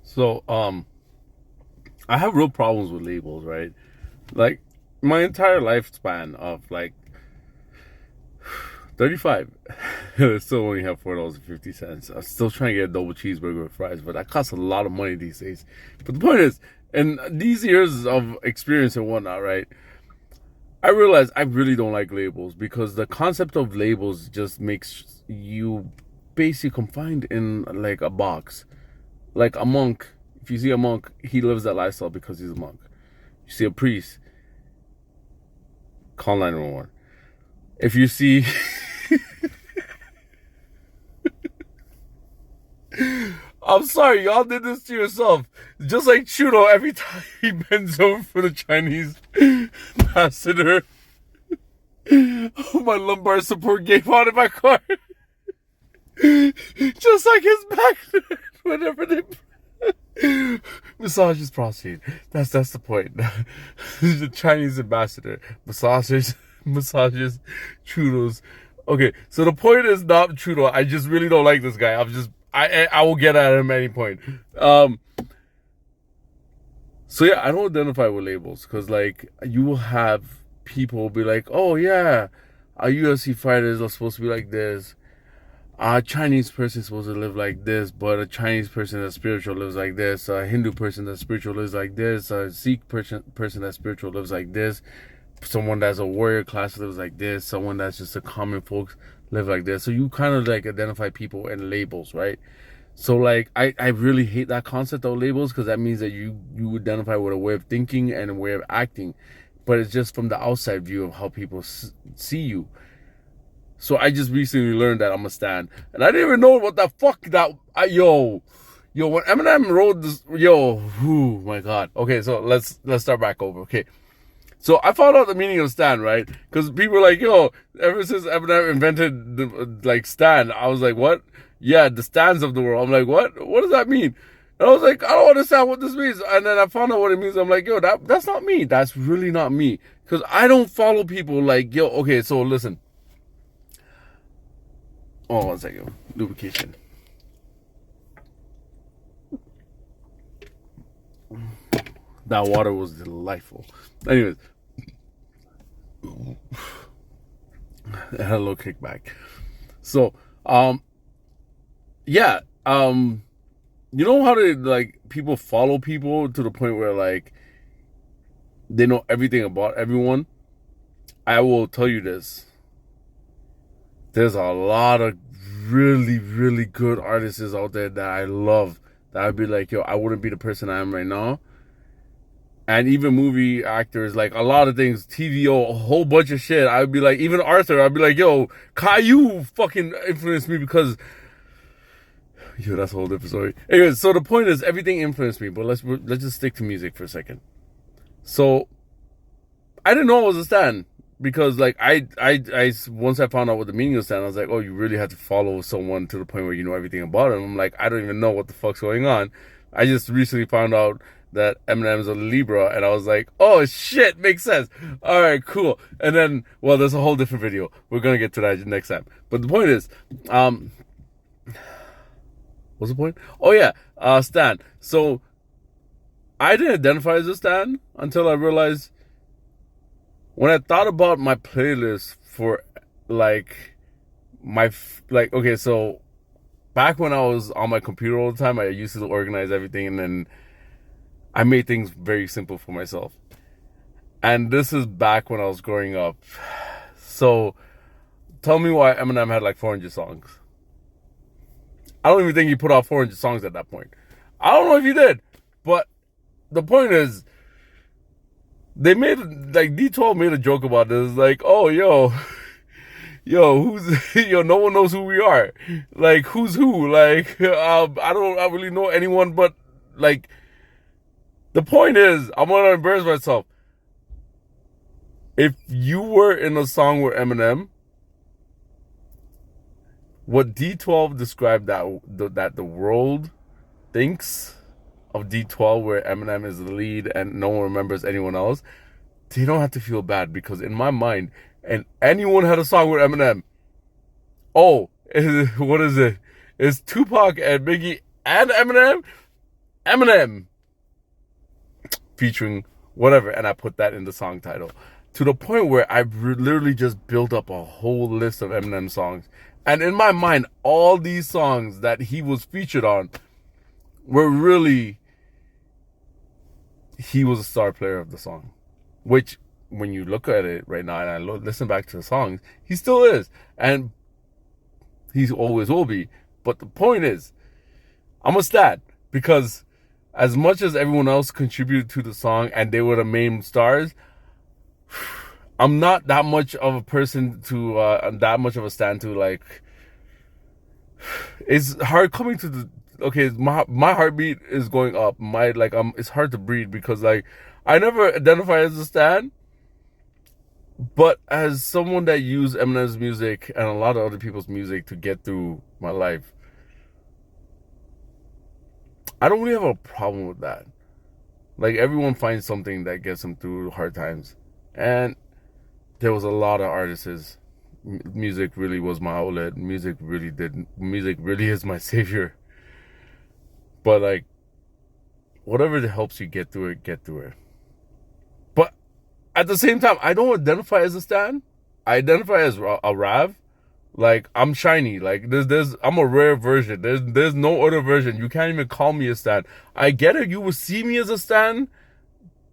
So, I have real problems with labels, right? Like my entire lifespan of like 35, I still only have $4.50. I'm still trying to get a double cheeseburger with fries, but that costs a lot of money these days. But the point is, in these years of experience and whatnot, right? I realize I really don't like labels because the concept of labels just makes you basically confined in like a box. Like a monk, if you see a monk, he lives that lifestyle because he's a monk. You see a priest, call 911. If you see, I'm sorry, y'all did this to yourself. Just like Trudeau, every time he bends over for the Chinese ambassador, my lumbar support gave out in my car. Just like his back, whenever they massages prostate. That's the point. The Chinese ambassador massages Trudeau's. Okay, so the point is not Trudeau. I just really don't like this guy. I will get at him at any point. So yeah, I don't identify with labels because like you will have people be like, oh yeah, our UFC fighters are supposed to be like this. A Chinese person is supposed to live like this, but a Chinese person that's spiritual lives like this. A Hindu person that's spiritual lives like this. A Sikh person that's spiritual lives like this. Someone that's a warrior class lives like this. Someone that's just a common folks live like this. So you kind of like identify people in labels, right? So like I really hate that concept of labels because that means that you identify with a way of thinking and a way of acting, but it's just from the outside view of how people see you. So I just recently learned that I'm a stan, and I didn't even know what the fuck yo when Eminem wrote this, oh my god. Okay, so let's start back over. Okay, so I found out the meaning of stan, right? Because people were like, yo, ever since Eminem invented the like stan, I was like, what? Yeah, the stans of the world. I'm like, what? What does that mean? And I was like, I don't understand what this means. And then I found out what it means. I'm like, yo, that's not me. That's really not me. Because I don't follow people like, yo, okay, so listen. Oh, 1 second. Lubrication. That water was delightful. Anyways, it had a little kickback. So, yeah, you know how they like people follow people to the point where like they know everything about everyone. I will tell you this: there's a lot of really, really good artists out there that I love. That I'd be like, yo, I wouldn't be the person I am right now. And even movie actors, like a lot of things, TVO, a whole bunch of shit. I'd be like, even Arthur, I'd be like, yo, Caillou fucking influenced me because, yo, that's a whole different story. Anyways, so the point is, everything influenced me. But let's just stick to music for a second. So I didn't know I was a stan because like I once I found out what the meaning of stan, I was like, oh, you really have to follow someone to the point where you know everything about him. I'm like, I don't even know what the fuck's going on. I just recently found out that Eminem's a Libra, and I was like, oh shit, makes sense. All right, cool. And then, well, there's a whole different video. We're gonna get to that next time. But the point is, what's the point? Oh yeah, stan. So I didn't identify as a stan until I realized when I thought about my playlist for like okay, so back when I was on my computer all the time, I used to organize everything, and then I made things very simple for myself. And this is back when I was growing up. So tell me why Eminem had like 400 songs. I don't even think he put out 400 songs at that point. I don't know if he did, but the point is, they made like D12 made a joke about this, like, oh who's no one knows who we are, like who's who, like I don't really know anyone, but like the point is, I'm gonna embarrass myself. If you were in a song with Eminem, what D12 described that the world thinks of D12, where Eminem is the lead and no one remembers anyone else, they don't have to feel bad because in my mind, and anyone had a song with Eminem, oh, what is it? It's Tupac and Biggie and Eminem. Eminem featuring whatever, and I put that in the song title. To the point where I literally just built up a whole list of Eminem songs. And in my mind, all these songs that he was featured on were really, he was a star player of the song. Which, when you look at it right now and I listen back to the songs, he still is. And he always will be. But the point is, I'm a stat. Because as much as everyone else contributed to the song and they were the main stars, I'm not that much of a person to, that much of a stand to, like, it's hard coming to the, okay, my heartbeat is going up. It's hard to breathe because, like, I never identify as a stan, but as someone that used Eminem's music and a lot of other people's music to get through my life, I don't really have a problem with that. Like, everyone finds something that gets them through hard times. And there was a lot of artists. Music really was my outlet. Music really is my savior. But, like, whatever that helps you get through it, get through it. But at the same time, I don't identify as a stan. I identify as a Rav. Like, I'm shiny. Like, I'm a rare version. There's no other version. You can't even call me a stan. I get it. You will see me as a stan,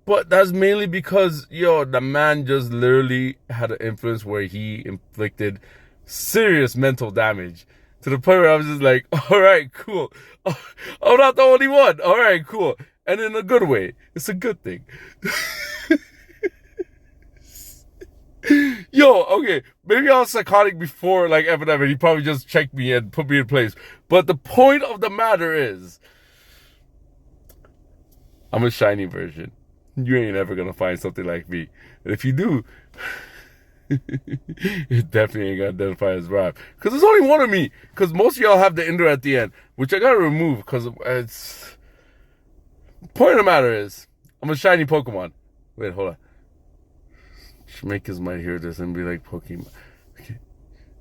but that's mainly because, the man just literally had an influence where he inflicted serious mental damage to the point where I was just like, all right, cool. I'm not the only one. All right, cool. And in a good way. It's a good thing. Okay, maybe I was psychotic before, like, Eminem, and he probably just checked me and put me in place. But the point of the matter is, I'm a shiny version. You ain't ever gonna find something like me. And if you do, it definitely ain't gonna identify as Rwv. Because there's only one of me. Because most of y'all have the Inder at the end, which I gotta remove because it's... Point of the matter is, I'm a shiny Pokemon. Wait, hold on. Shmekers might hear this and be like, Pokemon. Okay.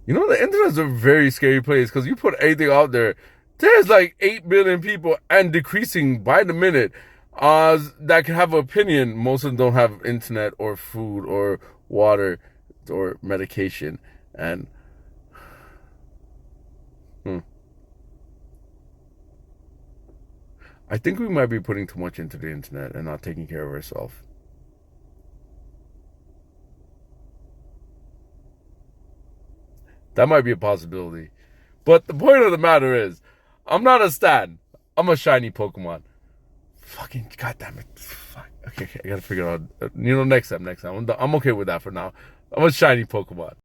You know, the internet's a very scary place because you put anything out there, there's like 8 billion people and decreasing by the minute that can have an opinion. Most of them don't have internet or food or water or medication. And I think we might be putting too much into the internet and not taking care of ourselves. That might be a possibility. But the point of the matter is, I'm not a stan. I'm a shiny Pokemon. Fucking goddamn it. Fuck. Okay, I gotta figure out. Next time. I'm okay with that for now. I'm a shiny Pokemon.